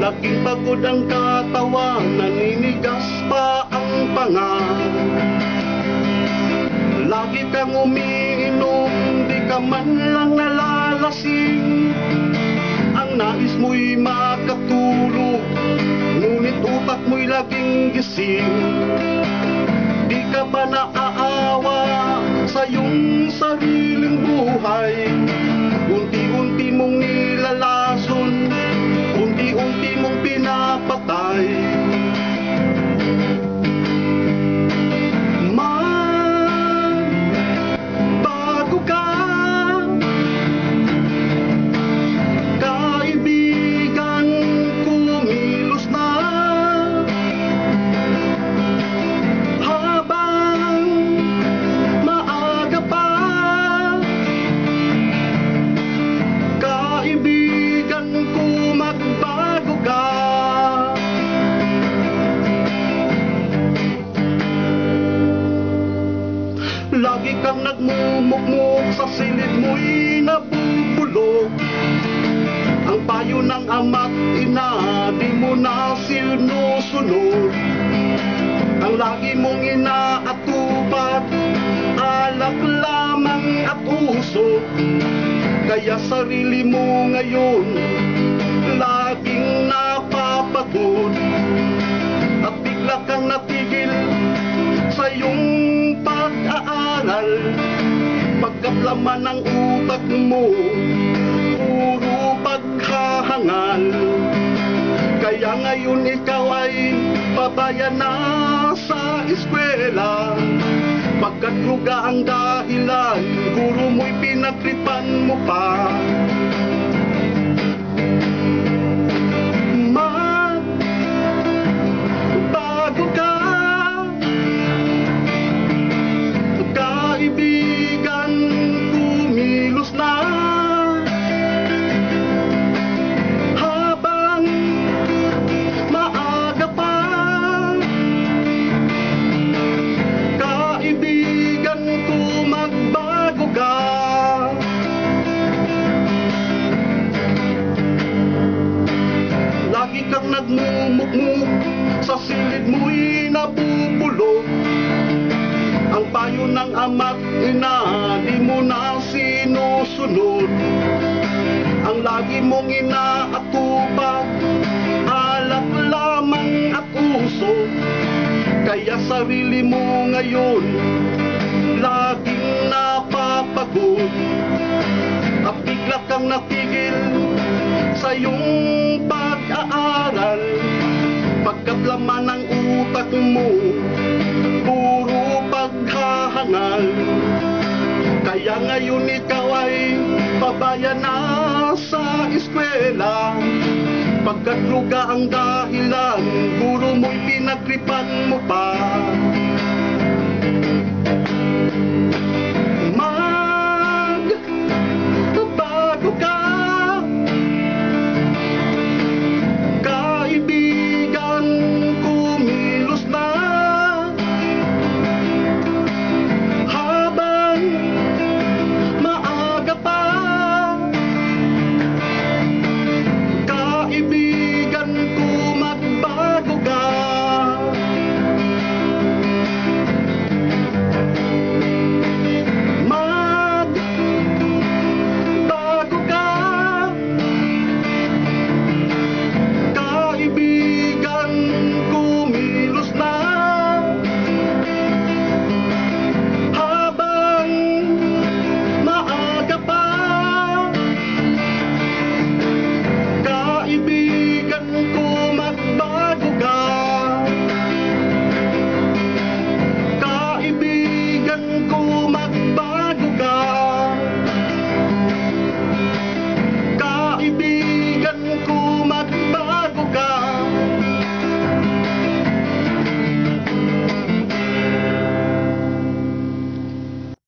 Laging pagod ang katawan, naninigas pa ang panga. Lagi kang umiinom, di ka man lang nalalasing. Ang nais mo'y makatulog, ngunit utak mo'y laging gising. Di ka ba naaawa sa iyong sariling buhay? Unti-unti mong nilalason, unti-unti mong pinapatay. Magbago ka, kaibigan, kumilos na. Habang maaga pa, kaibigan ko, magbago ka. Lagi kang nagmumukmuk, sa silid mo'y nabubulok. Ang payo ng ama't ina, di mo na sinusunod. Ang lagi mong inaatupag, alak lamang at usok. Kaya sarili mo ngayon laging napapagod. At bigla kang natigil sa iyong pag-aaral, pagkat laman ng utak mo puro paghahangal. Kaya ngayon ikaw ay pabaya na sa eskwela, pagkat druga ang dahilan, guro mo'y pinagtripan mo pa. Magbago ka, kaibigan, kumilos na. Habang maaga pa, kaibigan ko, magbago ka. Lagi kang nagmumukmuk, sa silid mo'y nabubulok. Ang payo ng ama't ina, di mo na sinusunod. Ang lagi mong inaatupag, alak lamang at usok. Kaya sarili mo ngayon laging napapagod. At bigla kang natigil sa iyong pag-aaral, pagkat laman ng utak mo puro paghahangal. Kaya ngayon ikaw ay pabaya na sa eskwela, pagkat druga ang dahilan, guro mo'y pinagtripan mo pa.